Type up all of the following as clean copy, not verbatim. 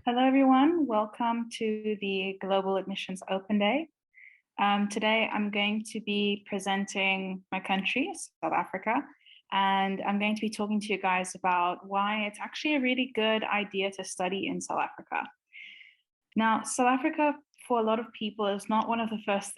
Hello, everyone. Welcome to the Global Admissions Open Day. Today, I'm going to be presenting my country, South Africa, and I'm going to be talking to you guys about why it's actually a really good idea to study in South Africa. Now, South Africa, for a lot of people, is not one of the first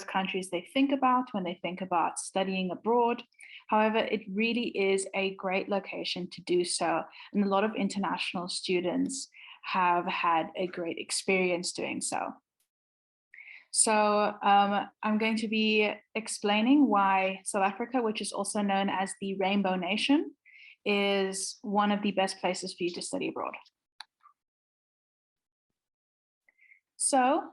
countries they think about when they think about studying abroad. However, it really is a great location to do so, and a lot of international students have had a great experience doing so. So I'm going to be explaining why South Africa, which is also known as the Rainbow Nation, is one of the best places for you to study abroad. So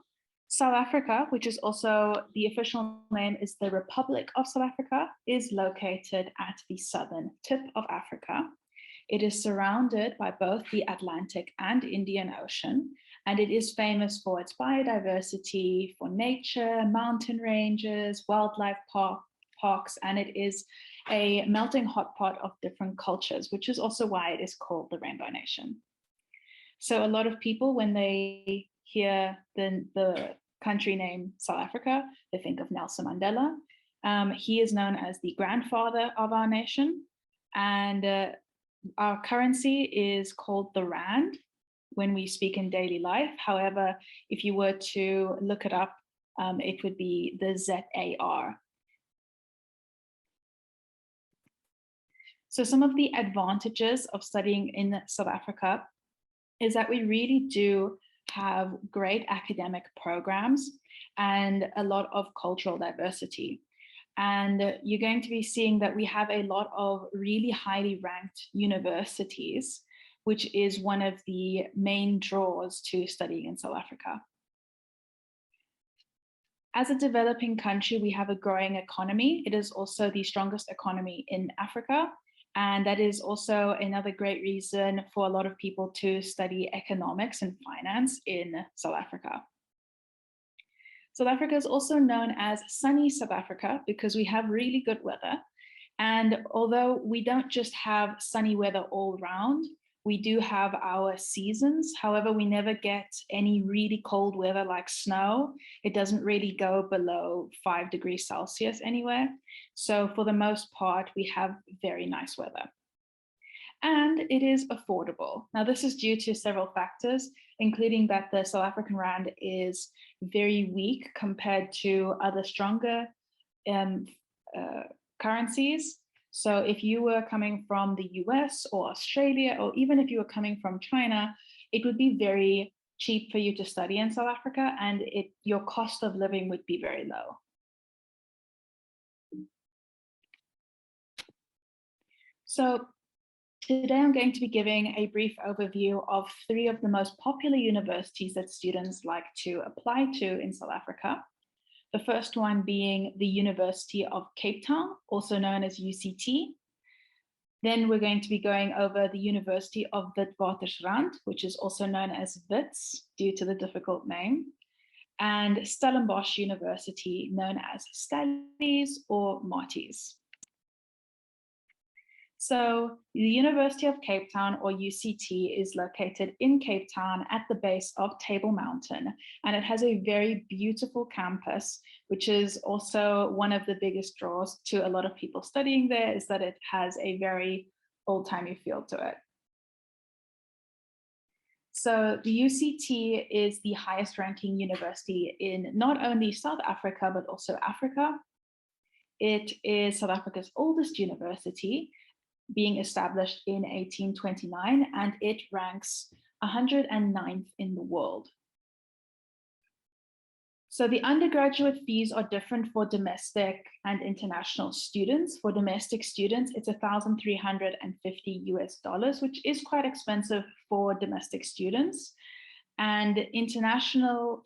South Africa, which is also the official name is the Republic of South Africa, is located at the southern tip of Africa. It is surrounded by both the Atlantic and Indian Ocean, and it is famous for its biodiversity, for nature, mountain ranges, wildlife parks, and it is a melting hot pot of different cultures, which is also why it is called the Rainbow Nation. So a lot of people, when they hear the country name South Africa, they think of Nelson Mandela. He is known as the grandfather of our nation, and our currency is called the Rand when we speak in daily life. However, if you were to look it up, it would be the ZAR. So some of the advantages of studying in South Africa is that we really do have great academic programs and a lot of cultural diversity. And you're going to be seeing that we have a lot of really highly ranked universities, which is one of the main draws to studying in South Africa. As a developing country, we have a growing economy. It is also the strongest economy in Africa. And that is also another great reason for a lot of people to study economics and finance in South Africa. South Africa is also known as sunny South Africa because we have really good weather. And although we don't just have sunny weather all round, we do have our seasons. However, we never get any really cold weather like snow. It doesn't really go below 5 degrees Celsius anywhere. So for the most part, we have very nice weather. And it is affordable. Now, this is due to several factors, including that the South African Rand is very weak compared to other stronger currencies. So if you were coming from the US or Australia, or even if you were coming from China, it would be very cheap for you to study in South Africa, and your cost of living would be very low. So today I'm going to be giving a brief overview of 3 of the most popular universities that students like to apply to in South Africa. The first one being the University of Cape Town, also known as UCT. Then we're going to be going over the University of Witwatersrand, which is also known as WITS due to the difficult name, and Stellenbosch University, known as Stellies or Marties. So the University of Cape Town, or UCT, is located in Cape Town at the base of Table Mountain, and it has a very beautiful campus, which is also one of the biggest draws to a lot of people studying there, is that it has a very old-timey feel to it. So the UCT is the highest ranking university in not only South Africa, but also Africa. It is South Africa's oldest university, being established in 1829, and it ranks 109th in the world. So the undergraduate fees are different for domestic and international students. For domestic students, it's $1,350 US, which is quite expensive for domestic students. And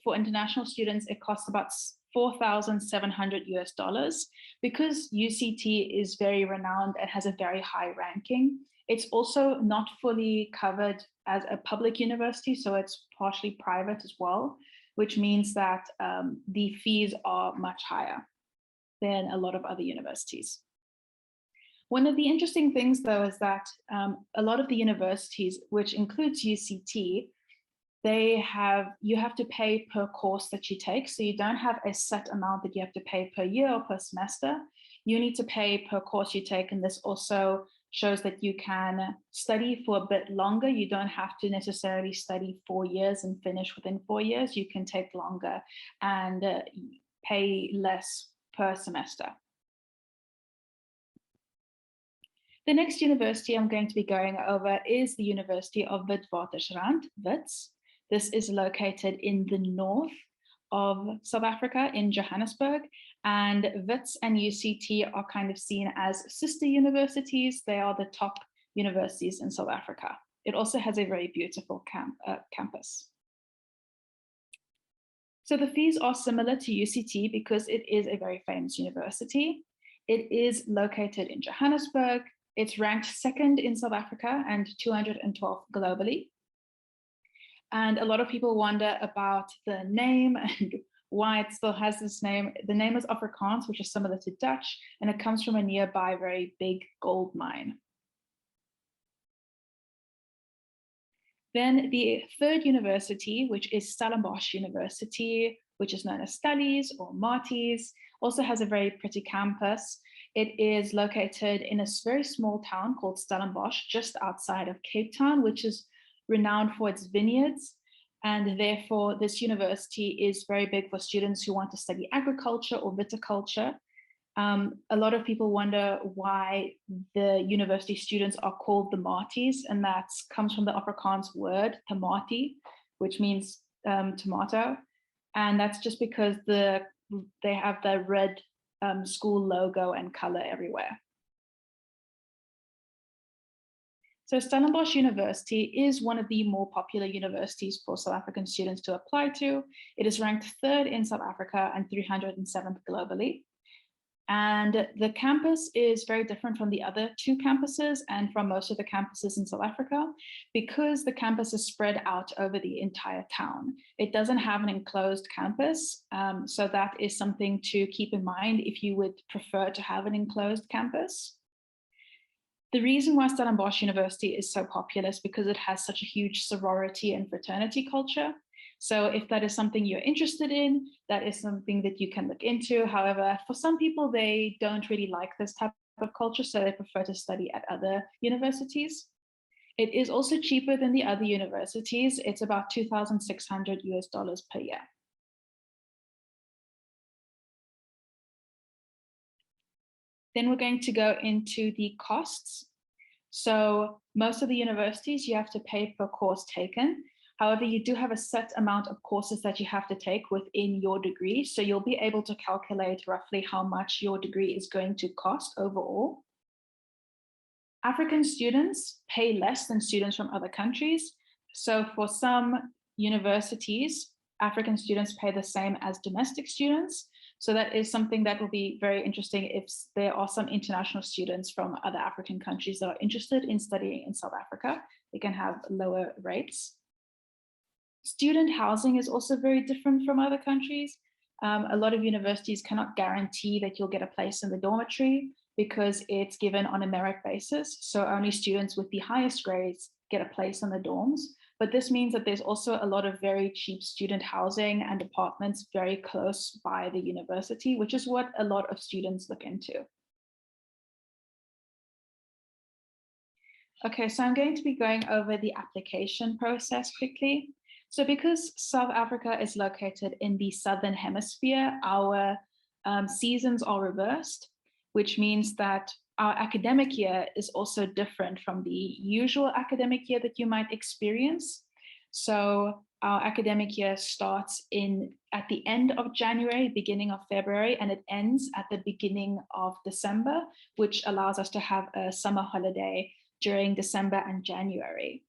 for international students, it costs about $4,700 US. Because UCT is very renowned and has a very high ranking, it's also not fully covered as a public university, so it's partially private as well, which means that the fees are much higher than a lot of other universities. One of the interesting things, though, is that a lot of the universities, which includes UCT, you have to pay per course that you take. So you don't have a set amount that you have to pay per year or per semester. You need to pay per course you take. And this also shows that you can study for a bit longer. You don't have to necessarily study 4 years and finish within 4 years. You can take longer and pay less per semester. The next university I'm going to be going over is the University of Witwatersrand, WITS. This is located in the north of South Africa in Johannesburg, and WITS and UCT are kind of seen as sister universities. They are the top universities in South Africa. It also has a very beautiful campus. So the fees are similar to UCT because it is a very famous university. It is located in Johannesburg. It's ranked second in South Africa and 212th globally. And a lot of people wonder about the name and why it still has this name. The name is Afrikaans, which is similar to Dutch, and it comes from a nearby very big gold mine. Then the third university, which is Stellenbosch University, which is known as Stellies or Marties, also has a very pretty campus. It is located in a very small town called Stellenbosch, just outside of Cape Town, which is renowned for its vineyards. And therefore, this university is very big for students who want to study agriculture or viticulture. A lot of people wonder why the university students are called the Marties, and that comes from the Afrikaans word tamati, which means tomato. And that's just because they have the red school logo and color everywhere. So Stellenbosch University is one of the more popular universities for South African students to apply to. It is ranked third in South Africa and 307th globally. And the campus is very different from the other two campuses and from most of the campuses in South Africa because the campus is spread out over the entire town. It doesn't have an enclosed campus, so that is something to keep in mind if you would prefer to have an enclosed campus. The reason why Stellenbosch University is so popular is because it has such a huge sorority and fraternity culture. So if that is something you're interested in, that is something that you can look into. However, for some people, they don't really like this type of culture, so they prefer to study at other universities. It is also cheaper than the other universities. It's about $2,600 per year. Then we're going to go into the costs. So most of the universities, you have to pay per course taken. However, you do have a set amount of courses that you have to take within your degree. So you'll be able to calculate roughly how much your degree is going to cost overall. African students pay less than students from other countries. So for some universities, African students pay the same as domestic students. So that is something that will be very interesting if there are some international students from other African countries that are interested in studying in South Africa. They can have lower rates. Student housing is also very different from other countries. A lot of universities cannot guarantee that you'll get a place in the dormitory because it's given on a merit basis. So only students with the highest grades get a place in the dorms. But this means that there's also a lot of very cheap student housing and apartments very close by the university, which is what a lot of students look into. Okay, so I'm going to be going over the application process quickly. So because South Africa is located in the Southern Hemisphere, our seasons are reversed, which means that our academic year is also different from the usual academic year that you might experience. So our academic year starts at the end of January, beginning of February, and it ends at the beginning of December, which allows us to have a summer holiday during December and January.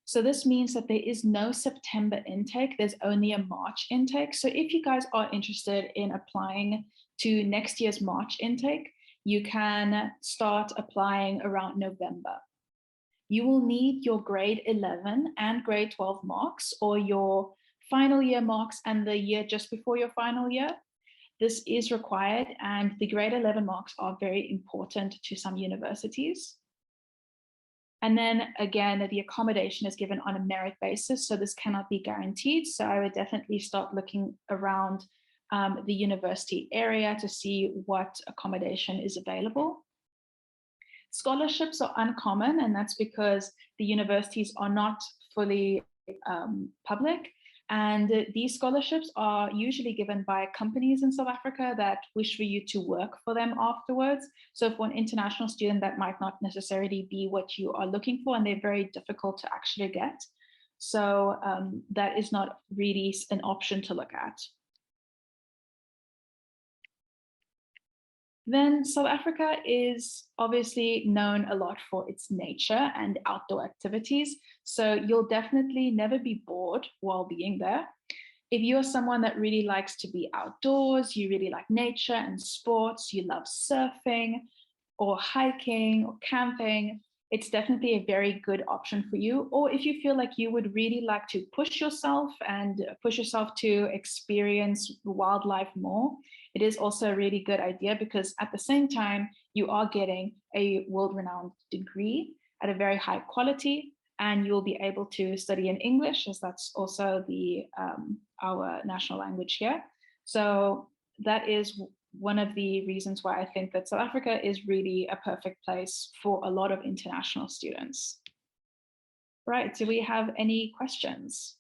So this means that there is no September intake, there's only a March intake. So if you guys are interested in applying to next year's March intake, you can start applying around November. You will need your grade 11 and grade 12 marks, or your final year marks and the year just before your final year. this is required, and the grade 11 marks are very important to some universities. And then again, the accommodation is given on a merit basis, so this cannot be guaranteed. So I would definitely start looking around the university area to see what accommodation is available. Scholarships are uncommon, and that's because the universities are not fully public. And these scholarships are usually given by companies in South Africa that wish for you to work for them afterwards. So for an international student, that might not necessarily be what you are looking for, and they're very difficult to actually get. So that is not really an option to look at. Then South Africa is obviously known a lot for its nature and outdoor activities. So you'll definitely never be bored while being there. If you're someone that really likes to be outdoors, you really like nature and sports, you love surfing or hiking or camping, it's definitely a very good option for you. Or if you feel like you would really like to push yourself to experience wildlife more, it is also a really good idea, because at the same time, you are getting a world-renowned degree at a very high quality, and you'll be able to study in English, as that's also our national language here. So that is one of the reasons why I think that South Africa is really a perfect place for a lot of international students. Right, do we have any questions?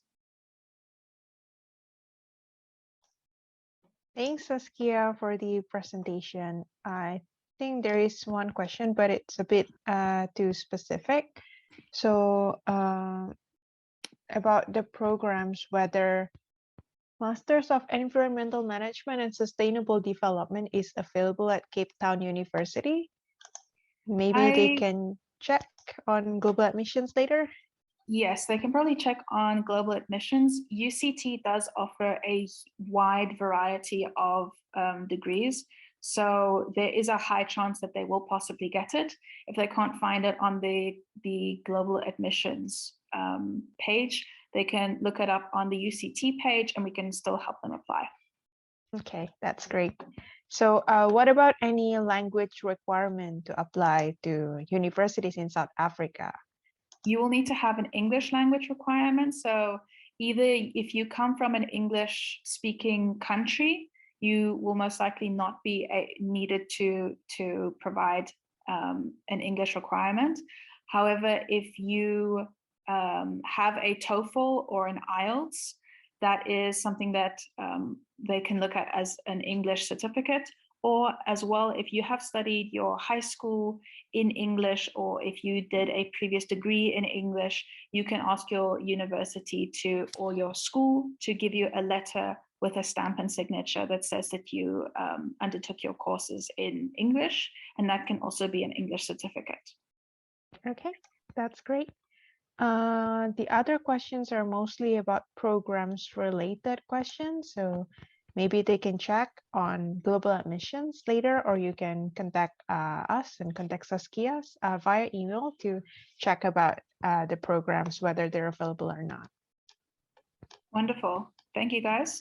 Thanks, Saskia, for the presentation. I think there is one question, but it's a bit too specific. So about the programs, whether Masters of Environmental Management and Sustainable Development is available at Cape Town University. Maybe they can check on global admissions later. Yes, they can probably check on global admissions. UCT does offer a wide variety of degrees. So there is a high chance that they will possibly get it. If they can't find it on the global admissions page, they can look it up on the UCT page, and we can still help them apply. Okay, that's great. So what about any language requirement to apply to universities in South Africa? You will need to have an English language requirement. So either if you come from an English speaking country, you will most likely not be needed to provide an English requirement. However, if you have a TOEFL or an IELTS, that is something that they can look at as an English certificate. Or as well, if you have studied your high school in English, or if you did a previous degree in English, you can ask your university or your school to give you a letter with a stamp and signature that says that you undertook your courses in English, and that can also be an English certificate. Okay, that's great. The other questions are mostly about programs related questions. So maybe they can check on global admissions later, or you can contact us and contact Saskia via email to check about the programs, whether they're available or not. Wonderful. Thank you, guys.